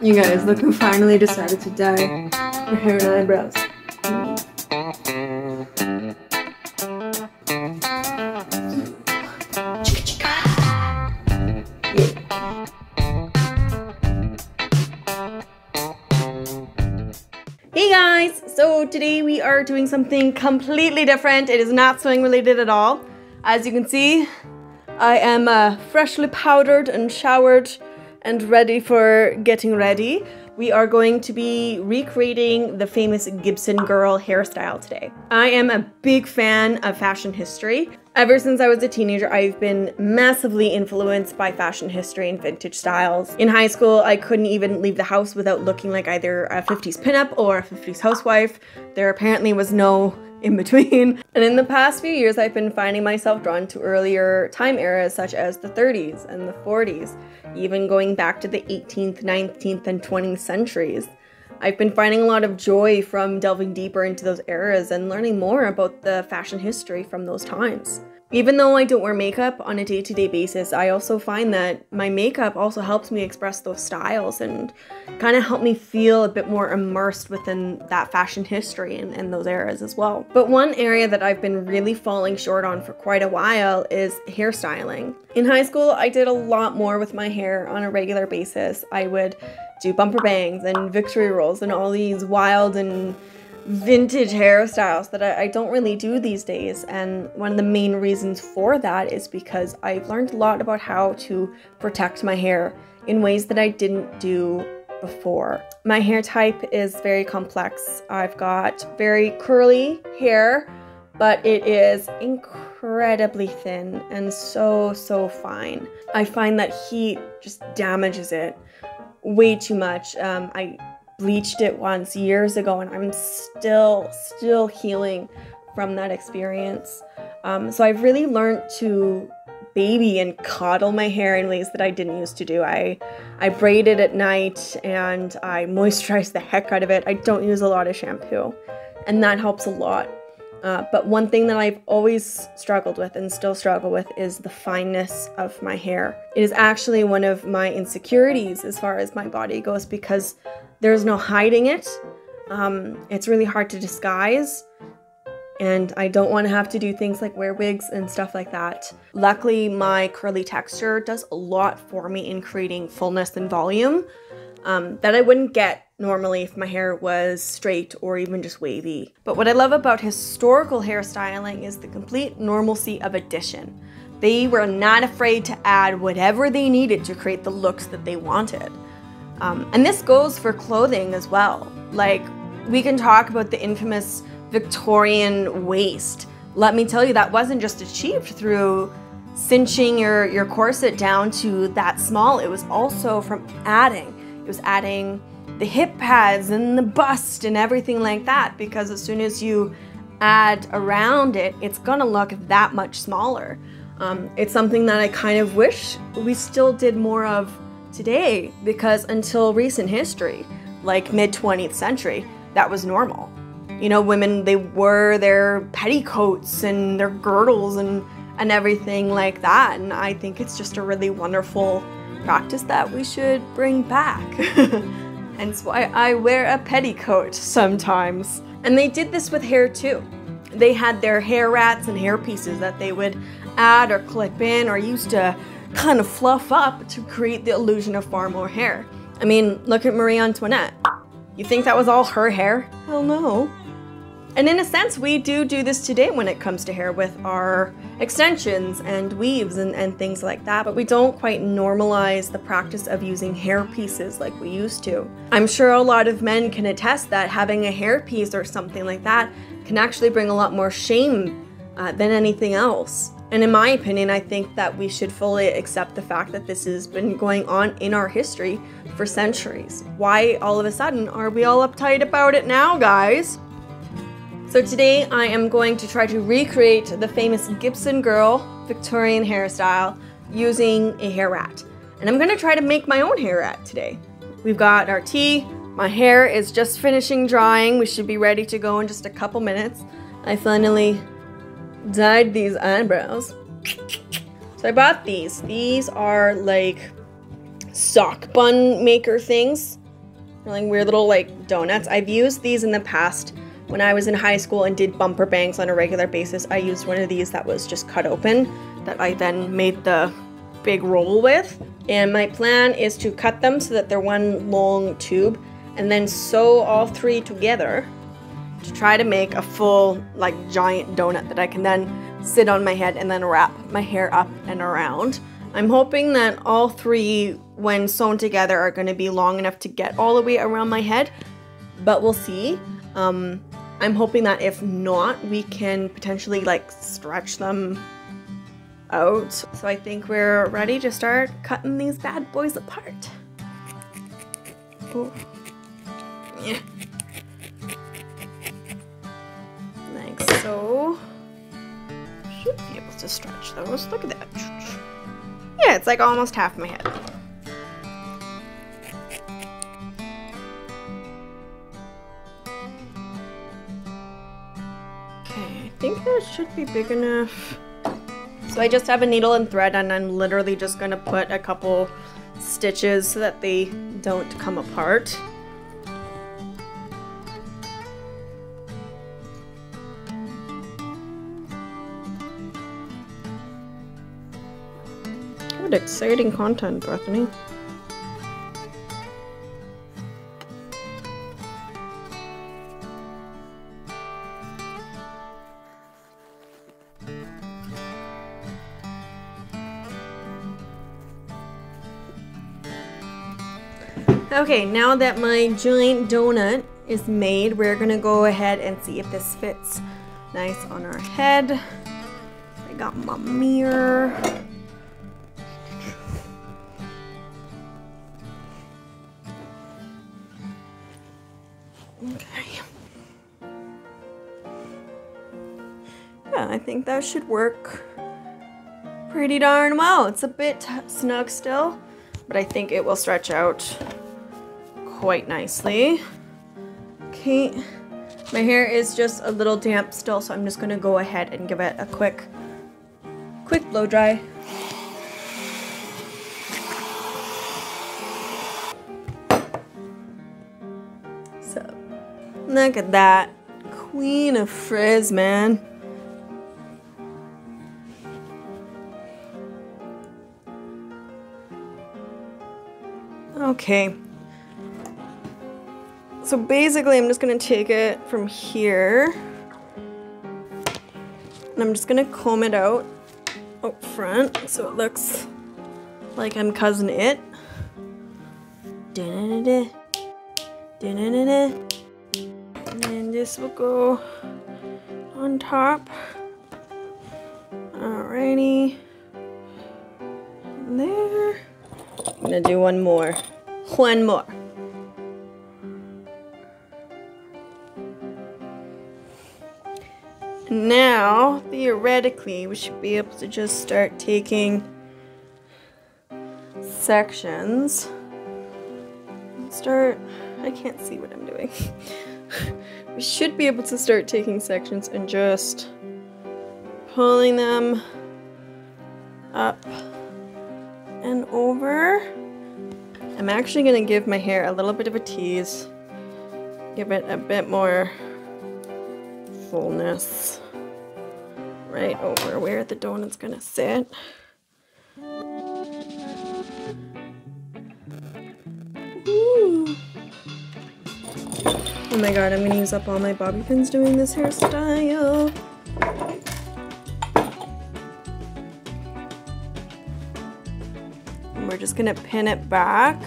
You guys, look who finally decided to dye her hair and eyebrows. Hey guys! So today we are doing something completely different. It is not sewing related at all. As you can see, I am freshly powdered and showered and ready for getting ready. We are going to be recreating the famous Gibson Girl hairstyle today. I am a big fan of fashion history. Ever since I was a teenager, I've been massively influenced by fashion history and vintage styles. In high school, I couldn't even leave the house without looking like either a 50s pinup or a 50s housewife. There apparently was no in between. And in the past few years, I've been finding myself drawn to earlier time eras such as the 30s and the 40s, even going back to the 18th, 19th, and 20th centuries. I've been finding a lot of joy from delving deeper into those eras and learning more about the fashion history from those times. Even though I don't wear makeup on a day-to-day basis, I also find that my makeup also helps me express those styles and kind of help me feel a bit more immersed within that fashion history and those eras as well. But one area that I've been really falling short on for quite a while is hairstyling. In high school, I did a lot more with my hair on a regular basis. I would do bumper bangs and victory rolls and all these wild and vintage hairstyles that I don't really do these days, and one of the main reasons for that is because I've learned a lot about how to protect my hair in ways that I didn't do before. My hair type is very complex. I've got very curly hair, but it is incredibly thin and so fine. I find that heat just damages it way too much. I bleached it once years ago and I'm still healing from that experience. So I've really learned to baby and coddle my hair in ways that I didn't used to do. I braid it at night and I moisturize the heck out of it. I don't use a lot of shampoo and that helps a lot. But one thing that I've always struggled with and still struggle with is the fineness of my hair. It is actually one of my insecurities as far as my body goes because there's no hiding it. It's really hard to disguise, and I don't want to have to do things like wear wigs and stuff like that. Luckily, my curly texture does a lot for me in creating fullness and volume that I wouldn't get normally if my hair was straight or even just wavy. But what I love about historical hairstyling is the complete normalcy of addition. They were not afraid to add whatever they needed to create the looks that they wanted. And this goes for clothing as well. Like, we can talk about the infamous Victorian waist. Let me tell you, that wasn't just achieved through cinching your corset down to that small. It was also from adding. It was adding the hip pads and the bust and everything like that, because as soon as you add around it, it's gonna look that much smaller. It's something that I kind of wish we still did more of today, because until recent history, like mid-20th century, that was normal. You know, women, they wore their petticoats and their girdles and everything like that, and I think it's just a really wonderful practice that we should bring back. Hence why I wear a petticoat sometimes. And they did this with hair too. They had their hair rats and hair pieces that they would add or clip in or used to kind of fluff up to create the illusion of far more hair. I mean, look at Marie Antoinette. You think that was all her hair? Hell no. And in a sense, we do this today when it comes to hair with our extensions and weaves and things like that, but we don't quite normalize the practice of using hair pieces like we used to. I'm sure a lot of men can attest that having a hair piece or something like that can actually bring a lot more shame than anything else. And in my opinion, I think that we should fully accept the fact that this has been going on in our history for centuries. Why all of a sudden are we all uptight about it now, guys? So today I am going to try to recreate the famous Gibson Girl Victorian hairstyle using a hair rat. And I'm gonna try to make my own hair rat today. We've got our tea, my hair is just finishing drying. We should be ready to go in just a couple minutes. I finally dyed these eyebrows. So I bought these. These are like sock bun maker things. Really weird little like donuts. I've used these in the past when I was in high school and did bumper bangs on a regular basis. I used one of these that was just cut open that I then made the big roll with. And my plan is to cut them so that they're one long tube and then sew all three together to try to make a full like giant donut that I can then sit on my head and then wrap my hair up and around. I'm hoping that all three, when sewn together, are going to be long enough to get all the way around my head, but we'll see. I'm hoping that if not, we can potentially like stretch them out. So I think we're ready to start cutting these bad boys apart. Ooh. Yeah. Like so. Should be able to stretch those. Look at that. Yeah, it's like almost half my head. Okay, I think that should be big enough. So I just have a needle and thread and I'm literally just gonna put a couple stitches so that they don't come apart. What exciting content, Bethany. Okay, now that my giant donut is made, we're gonna go ahead and see if this fits nice on our head. I got my mirror. Okay. Yeah, I think that should work pretty darn well. It's a bit snug still, but I think it will stretch out quite nicely. Okay, my hair is just a little damp still, so I'm just gonna go ahead and give it a quick blow dry. So, look at that. Queen of frizz, man. Okay. So basically I'm just gonna take it from here and I'm just gonna comb it out front so it looks like I'm Cousin It. And then this will go on top. Alrighty. There. I'm gonna do one more. One more. Now, theoretically, we should be able to just start taking sections. I can't see what I'm doing. We should be able to start taking sections and just pulling them up and over. I'm actually going to give my hair a little bit of a tease. Give it a bit more fullness right over where the donut's gonna sit. Ooh. Oh my god, I'm gonna use up all my bobby pins doing this hairstyle. And we're just gonna pin it back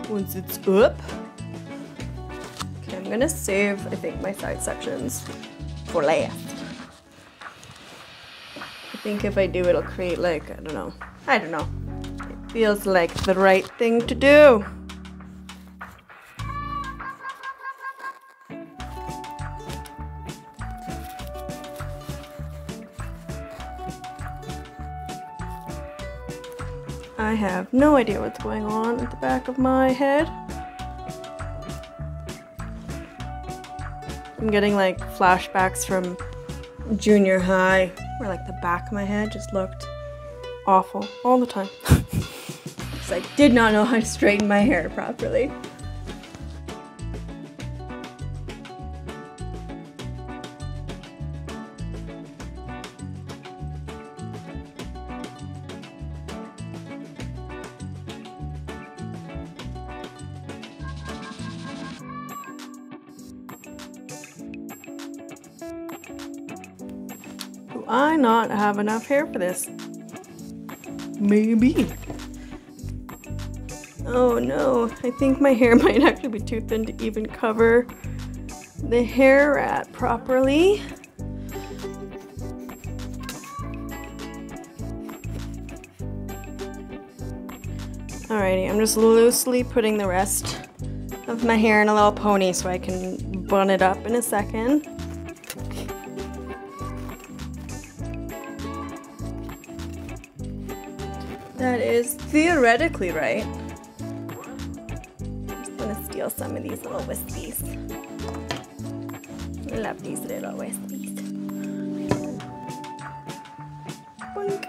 once it's up. Okay, I'm gonna save, I think, my side sections for last. I think if I do, it'll create like, I don't know. It feels like the right thing to do. I have no idea what's going on at the back of my head. I'm getting like flashbacks from junior high where like the back of my head just looked awful all the time. Because I did not know how to straighten my hair properly. I not have enough hair for this? Maybe. Oh no, I think my hair might actually be too thin to even cover the hair rat properly. Alrighty, I'm just loosely putting the rest of my hair in a little pony so I can bun it up in a second. That is theoretically right. I just want to steal some of these little wispies. I love these little wispies. Boink.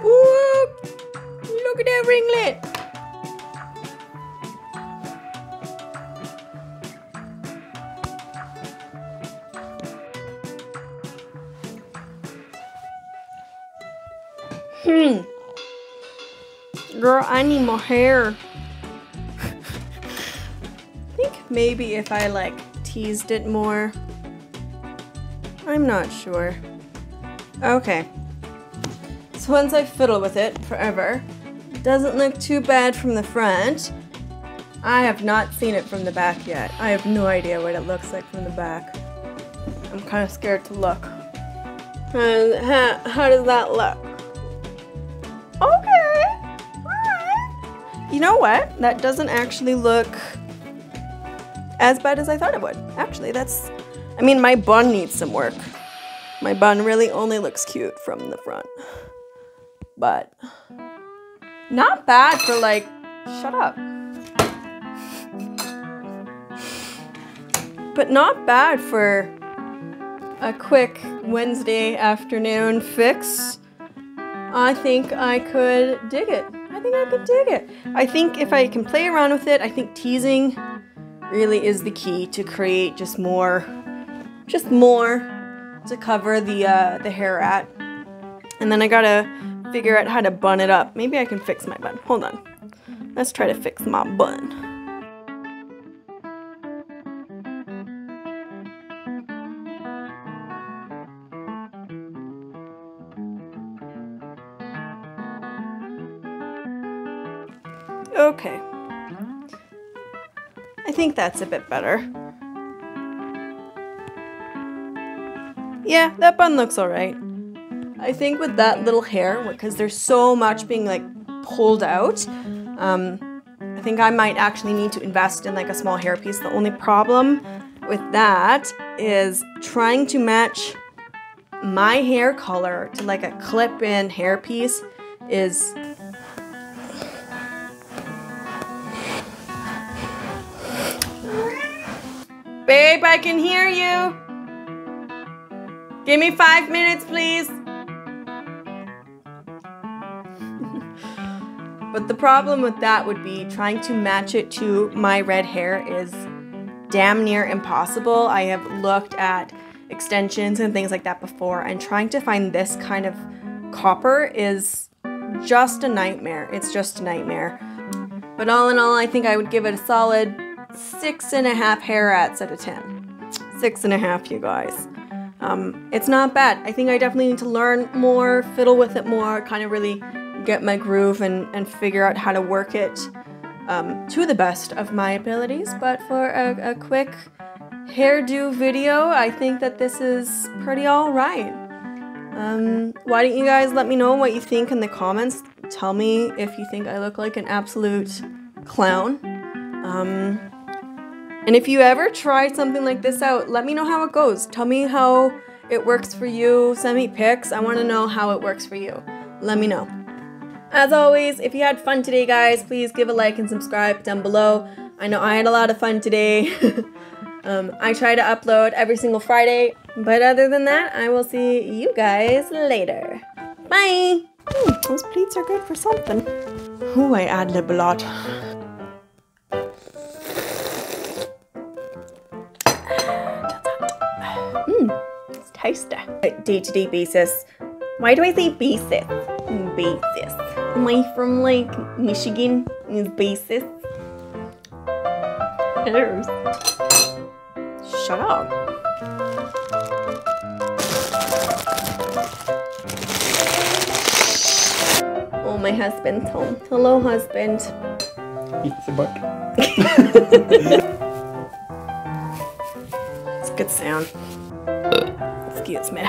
Ooh, look at that ringlet. Girl, I need more hair. I think maybe if I like teased it more. I'm not sure. Okay. So once I fiddle with it forever, it doesn't look too bad from the front. I have not seen it from the back yet. I have no idea what it looks like from the back. I'm kind of scared to look. How does that look? Okay, alright. You know what? That doesn't actually look as bad as I thought it would. Actually, I mean, my bun needs some work. My bun really only looks cute from the front. But not bad for like, shut up. But not bad for a quick Wednesday afternoon fix. I think I could dig it. I think I could dig it. I think if I can play around with it, I think teasing really is the key to create just more to cover the hair rat. And then I gotta figure out how to bun it up. Maybe I can fix my bun. Hold on. Let's try to fix my bun. Okay. I think that's a bit better. Yeah, that bun looks alright. I think with that little hair, because there's so much being like pulled out, I think I might actually need to invest in like a small hairpiece. The only problem with that is trying to match my hair color to like a clip-in hairpiece is... Babe, I can hear you. Give me 5 minutes, please. But the problem with that would be trying to match it to my red hair is damn near impossible. I have looked at extensions and things like that before, and trying to find this kind of copper is just a nightmare. It's just a nightmare. But all in all, I think I would give it a solid 6.5 hair rats out of 10. 6.5, you guys. It's not bad. I think I definitely need to learn more, fiddle with it more, kind of really get my groove and figure out how to work it to the best of my abilities. But for a quick hairdo video, I think that this is pretty alright. Why don't you guys let me know what you think in the comments? Tell me if you think I look like an absolute clown. And if you ever try something like this out, let me know how it goes. Tell me how it works for you. Send me pics. I want to know how it works for you. Let me know. As always, if you had fun today, guys, please give a like and subscribe down below. I know I had a lot of fun today. I try to upload every single Friday. But other than that, I will see you guys later. Bye! Those pleats are good for something. Ooh, I ad-lib a lot. It's tasty. Day-to-day basis. Why do I say basis? Basis. Am I from like Michigan? Is basis? Shut up. Oh, my husband's home. Hello, husband. It's a buck. It's a good sound. Excuse me.